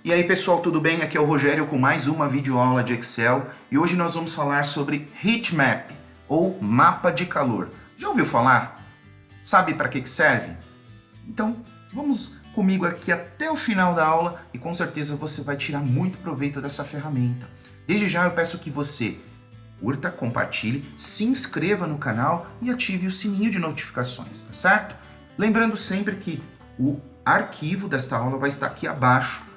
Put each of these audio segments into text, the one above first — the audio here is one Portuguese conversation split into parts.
E aí pessoal, tudo bem? Aqui é o Rogério com mais uma videoaula de Excel e hoje nós vamos falar sobre Heat Map, ou mapa de calor. Já ouviu falar? Sabe para que serve? Então vamos comigo aqui até o final da aula e com certeza você vai tirar muito proveito dessa ferramenta. Desde já eu peço que você curta, compartilhe, se inscreva no canal e ative o sininho de notificações, tá certo? Lembrando sempre que o arquivo desta aula vai estar aqui abaixo,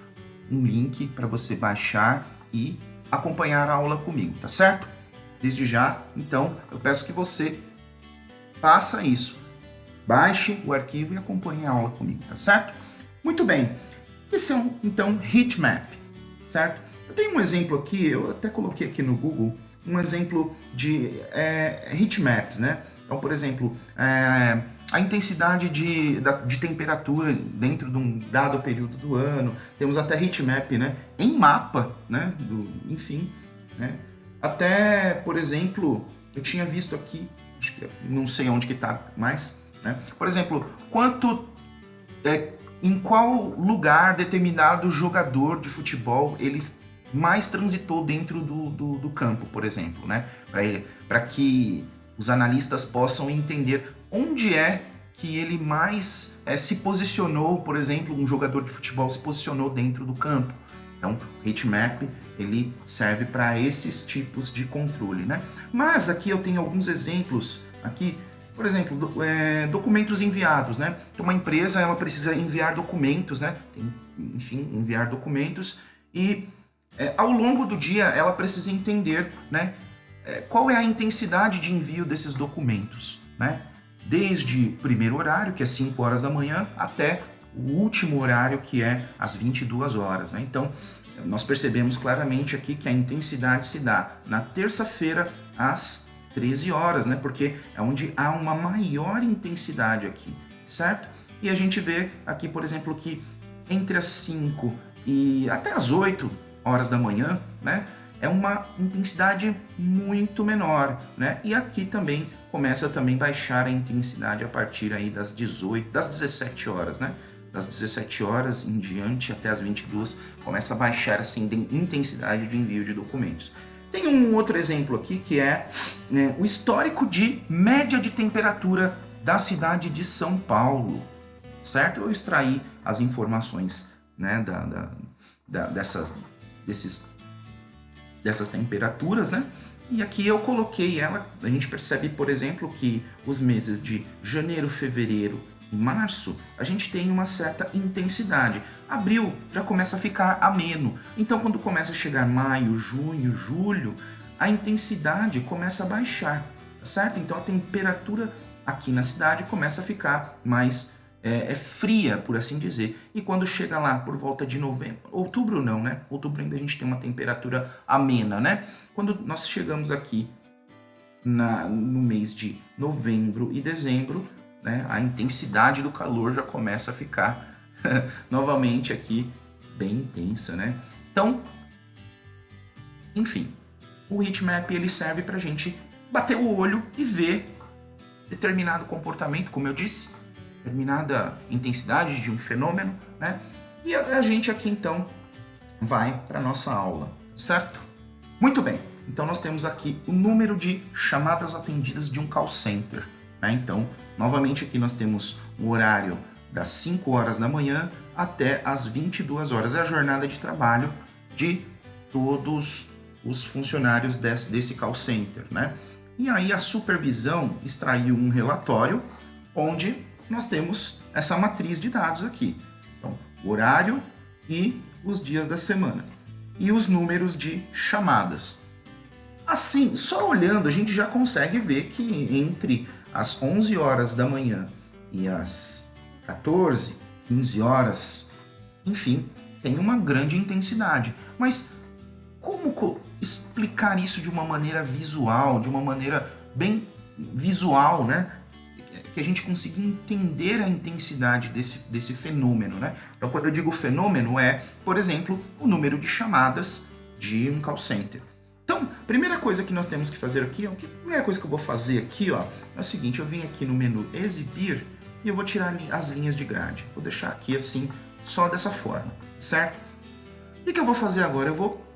um link para você baixar e acompanhar a aula comigo, tá certo? Desde já, então, eu peço que você faça isso. Baixe o arquivo e acompanhe a aula comigo, tá certo? Muito bem. Esse é então, Heat Map, certo? Eu tenho um exemplo aqui, eu até coloquei aqui no Google, um exemplo de heat maps, né? Então, por exemplo, a intensidade de temperatura dentro de um dado período do ano. Temos até heat map, né? Em mapa, né? Enfim, né? Até, por exemplo, eu tinha visto aqui, acho que não sei onde que está mais, né? Por exemplo, em qual lugar determinado jogador de futebol ele mais transitou dentro do campo, por exemplo, né? Para que os analistas possam entender onde é que ele mais se posicionou, por exemplo, um jogador de futebol se posicionou dentro do campo. Então, o Heat Map, ele serve para esses tipos de controle, né? Mas aqui eu tenho alguns exemplos aqui, por exemplo, documentos enviados, né? Então, uma empresa, ela precisa enviar documentos, né? Enfim, enviar documentos e ao longo do dia, ela precisa entender, né, qual é a intensidade de envio desses documentos, né? Desde o primeiro horário, que é 5 horas da manhã, até o último horário, que é às 22 horas. Né? Então, nós percebemos claramente aqui que a intensidade se dá na terça-feira às 13 horas, né? Porque é onde há uma maior intensidade aqui, certo? E a gente vê aqui, por exemplo, que entre as 5 e até as 8 horas da manhã, né, é uma intensidade muito menor, né? E aqui também começa a baixar a intensidade a partir aí das 17 horas, né? Das 17 horas em diante até as 22 começa a baixar essa intensidade de envio de documentos. Tem um outro exemplo aqui que é, né, o histórico de média de temperatura da cidade de São Paulo, certo? Eu extraí as informações, né, dessas temperaturas, né? E aqui eu coloquei ela, a gente percebe, por exemplo, que os meses de janeiro, fevereiro e março, a gente tem uma certa intensidade. Abril já começa a ficar ameno. Então, quando começa a chegar maio, junho, julho, a intensidade começa a baixar, certo? Então, a temperatura aqui na cidade começa a ficar mais fria, por assim dizer. E quando chega lá por volta de novembro, outubro não, né? Outubro ainda a gente tem uma temperatura amena, né? Quando nós chegamos aqui no mês de novembro e dezembro, né, a intensidade do calor já começa a ficar novamente aqui bem intensa, né? Então, enfim, o Heat Map ele serve para a gente bater o olho e ver determinado comportamento, como eu disse, determinada intensidade de um fenômeno, né? E a gente aqui então vai para nossa aula, certo? Muito bem, então nós temos aqui o número de chamadas atendidas de um call center, né? Então, novamente aqui nós temos o horário das 5 horas da manhã até as 22 horas, é a jornada de trabalho de todos os funcionários desse call center, né? E aí a supervisão extraiu um relatório onde nós temos essa matriz de dados aqui. Então, o horário e os dias da semana. E os números de chamadas. Assim, só olhando, a gente já consegue ver que entre as 11 horas da manhã e as 14, 15 horas, enfim, tem uma grande intensidade. Mas como explicar isso de uma maneira visual, de uma maneira bem visual, né? Que a gente consiga entender a intensidade desse fenômeno, né? Então, quando eu digo fenômeno, por exemplo, o número de chamadas de um call center. Então, primeira coisa que nós temos que fazer aqui, a primeira coisa que eu vou fazer aqui, ó, é o seguinte, eu vim aqui no menu Exibir e eu vou tirar as linhas de grade. Vou deixar aqui assim, só dessa forma, certo? O que eu vou fazer agora? Eu vou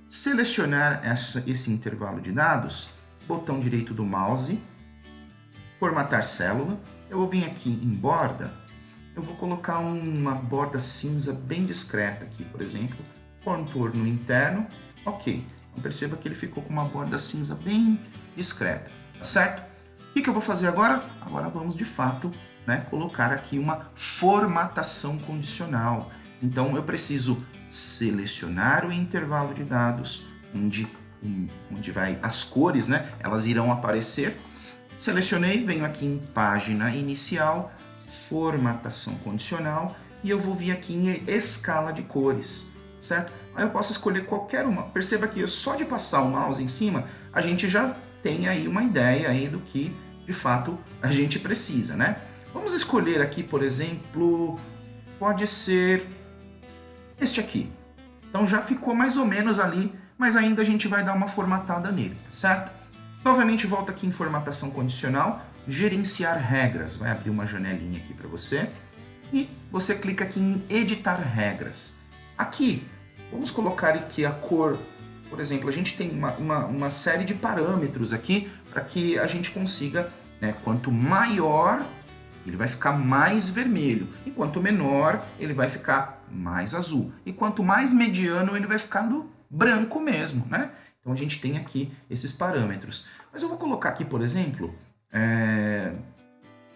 selecionar esse intervalo de dados, botão direito do mouse, formatar célula. Eu vou vir aqui em borda, eu vou colocar uma borda cinza bem discreta aqui, por exemplo, contorno interno, ok. Então perceba que ele ficou com uma borda cinza bem discreta, tá certo? O que eu vou fazer agora? Agora vamos de fato, né, colocar aqui uma formatação condicional. Então eu preciso selecionar o intervalo de dados, onde vai as cores, né, elas irão aparecer. Selecionei, venho aqui em página inicial, formatação condicional, e eu vou vir aqui em escala de cores, certo? Aí eu posso escolher qualquer uma. Perceba que só de passar o mouse em cima, a gente já tem aí uma ideia aí do que de fato a gente precisa, né? Vamos escolher aqui, por exemplo, pode ser este aqui. Então já ficou mais ou menos ali, mas ainda a gente vai dar uma formatada nele, tá certo? Novamente volta aqui em formatação condicional, gerenciar regras, vai abrir uma janelinha aqui para você e você clica aqui em editar regras. Aqui, vamos colocar aqui a cor, por exemplo, a gente tem uma série de parâmetros aqui para que a gente consiga, né, quanto maior, ele vai ficar mais vermelho, e quanto menor, ele vai ficar mais azul, e quanto mais mediano, ele vai ficando branco mesmo, né? Então a gente tem aqui esses parâmetros. Mas eu vou colocar aqui, por exemplo,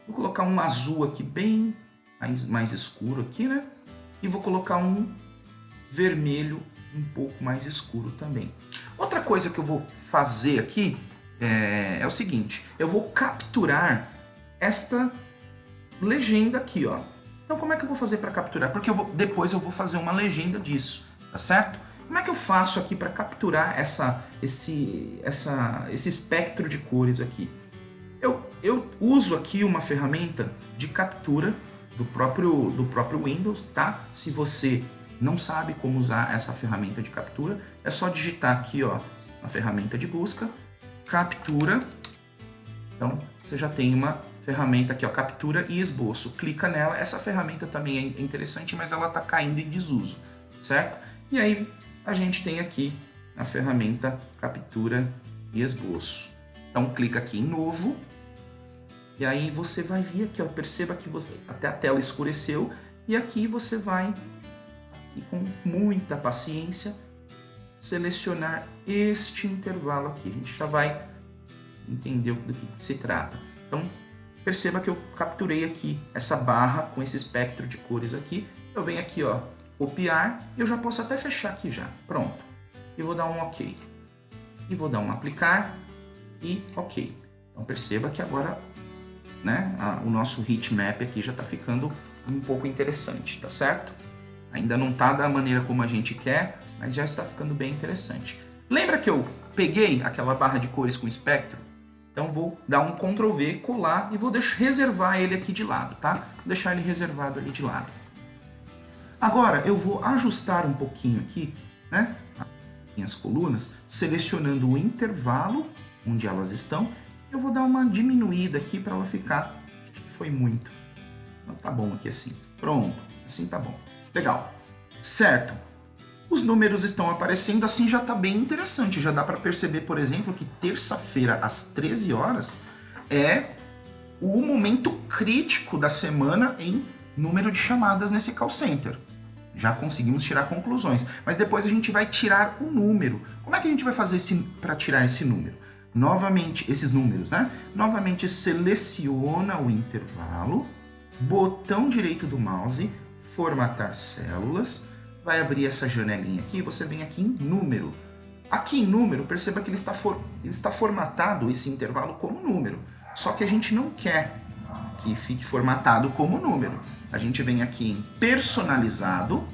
vou colocar um azul aqui bem mais escuro aqui, né? E vou colocar um vermelho um pouco mais escuro também. Outra coisa que eu vou fazer aqui é o seguinte, eu vou capturar esta legenda aqui, ó. Então como é que eu vou fazer para capturar? Porque depois eu vou fazer uma legenda disso, tá certo? Como é que eu faço aqui para capturar esse espectro de cores aqui? Eu uso aqui uma ferramenta de captura do próprio Windows, tá? Se você não sabe como usar essa ferramenta de captura, é só digitar aqui, ó, na ferramenta de busca, captura. Então você já tem uma ferramenta aqui, ó, captura e esboço. Clica nela. Essa ferramenta também é interessante, mas ela está caindo em desuso, certo? E aí a gente tem aqui a ferramenta captura e esboço. Então clica aqui em novo e aí você vai vir aqui, ó, perceba que até a tela escureceu e aqui você vai, aqui, com muita paciência, selecionar este intervalo aqui. A gente já vai entender do que se trata. Então perceba que eu capturei aqui essa barra com esse espectro de cores aqui. Eu venho aqui, ó, copiar, e eu já posso até fechar aqui já, pronto. E vou dar um OK. E vou dar um aplicar e OK. Então perceba que agora, né, o nosso heatmap aqui já está ficando um pouco interessante, tá certo? Ainda não está da maneira como a gente quer, mas já está ficando bem interessante. Lembra que eu peguei aquela barra de cores com espectro? Então vou dar um Ctrl V, colar e vou reservar ele aqui de lado, tá? Vou deixar ele reservado ali de lado. Agora eu vou ajustar um pouquinho aqui, né, as minhas colunas, selecionando o intervalo onde elas estão. Eu vou dar uma diminuída aqui para ela ficar, acho que foi muito. Não, tá bom aqui assim. Pronto, assim tá bom. Legal. Certo. Os números estão aparecendo, assim já está bem interessante. Já dá para perceber, por exemplo, que terça-feira às 13 horas é o momento crítico da semana em número de chamadas nesse call center. Já conseguimos tirar conclusões, mas depois a gente vai tirar o número. Como é que a gente vai fazer para tirar esse número? Novamente, esses números, né? Novamente seleciona o intervalo, botão direito do mouse, formatar células, vai abrir essa janelinha aqui, você vem aqui em número. Aqui em número, perceba que ele está formatado, esse intervalo, como número. Só que a gente não quer que fique formatado como número. A gente vem aqui em personalizado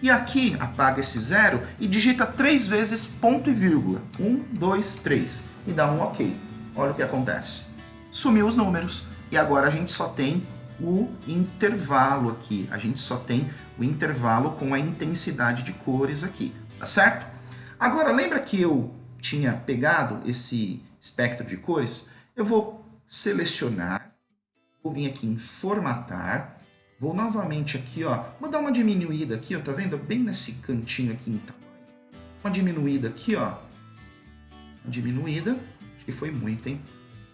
e aqui apaga esse 0 e digita 3 vezes ponto e vírgula. 1, 2, 3 e dá um OK. Olha o que acontece. Sumiu os números e agora a gente só tem o intervalo aqui. A gente só tem o intervalo com a intensidade de cores aqui, tá certo? Agora, lembra que eu tinha pegado esse espectro de cores? Eu vou selecionar, vou vir aqui em formatar, Vou novamente aqui, ó. Vou dar uma diminuída aqui, ó. Tá vendo? Bem nesse cantinho aqui em tamanho. Uma diminuída aqui, ó. Uma diminuída. Acho que foi muito, hein?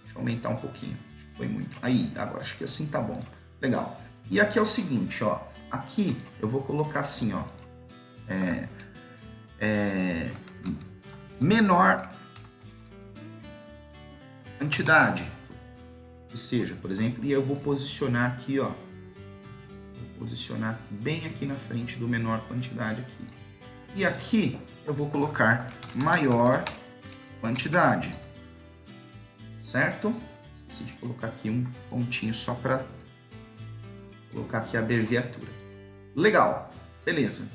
Deixa eu aumentar um pouquinho. Acho que foi muito. Aí, agora acho que assim tá bom. Legal. E aqui é o seguinte, ó. Aqui eu vou colocar assim, ó. Menor quantidade. Que seja, por exemplo, e eu vou posicionar aqui, ó. Vou posicionar bem aqui na frente do menor quantidade aqui. E aqui eu vou colocar maior quantidade. Certo? Esqueci de colocar aqui um pontinho só para colocar aqui a abreviatura. Legal, beleza.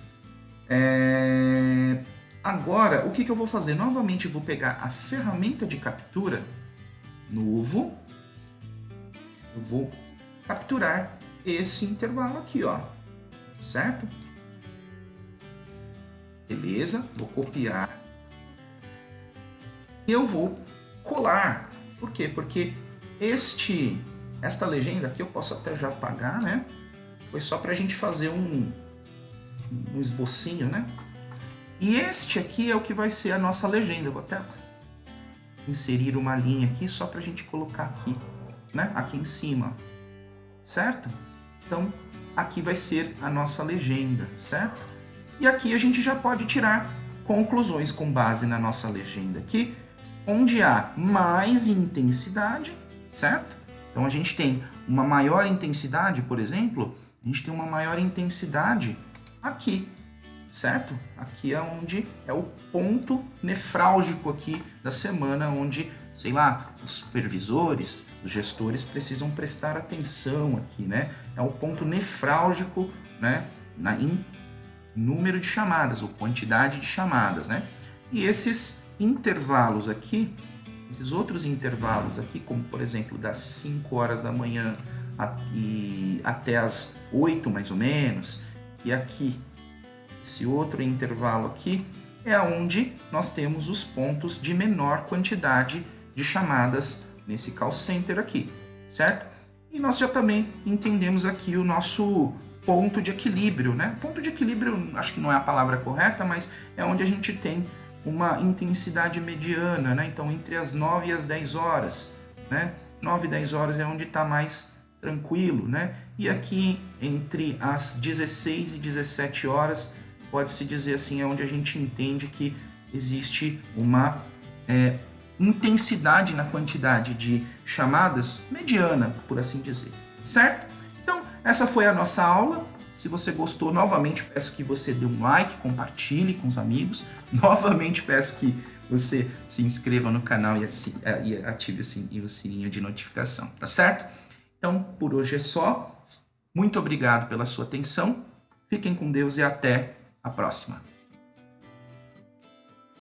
Agora, o que eu vou fazer? Novamente, eu vou pegar a ferramenta de captura, novo, eu vou capturar esse intervalo aqui, ó, certo? Beleza, vou copiar e eu vou colar. Por quê? Porque esta legenda aqui eu posso até já apagar, né? Foi só para a gente fazer um esbocinho, né? E este aqui é o que vai ser a nossa legenda. Eu vou até inserir uma linha aqui só para a gente colocar aqui, né? Aqui em cima, certo? Então, aqui vai ser a nossa legenda, certo? E aqui a gente já pode tirar conclusões com base na nossa legenda aqui, onde há mais intensidade, certo? Então, a gente tem uma maior intensidade, por exemplo, a gente tem uma maior intensidade aqui, certo? Aqui é onde é o ponto nefrálgico aqui da semana, onde, sei lá, os supervisores, os gestores precisam prestar atenção aqui, né? É o ponto nefrálgico, né? Em número de chamadas, ou quantidade de chamadas, né? E esses intervalos aqui, esses outros intervalos aqui, como por exemplo das 5 horas da manhã até as 8 mais ou menos, e aqui esse outro intervalo aqui é onde nós temos os pontos de menor quantidade de chamadas nesse call center aqui, certo? E nós já também entendemos aqui o nosso ponto de equilíbrio, né? Ponto de equilíbrio, acho que não é a palavra correta, mas é onde a gente tem uma intensidade mediana, né? Então, entre as 9 e as 10 horas, né? 9 e 10 horas é onde está mais tranquilo, né? E aqui, entre as 16 e 17 horas, pode-se dizer assim, é onde a gente entende que existe uma intensidade na quantidade de chamadas mediana, por assim dizer, certo? Então, essa foi a nossa aula. Se você gostou, novamente peço que você dê um like, compartilhe com os amigos. Novamente peço que você se inscreva no canal e ative o sininho de notificação, tá certo? Então, por hoje é só. Muito obrigado pela sua atenção. Fiquem com Deus e até a próxima.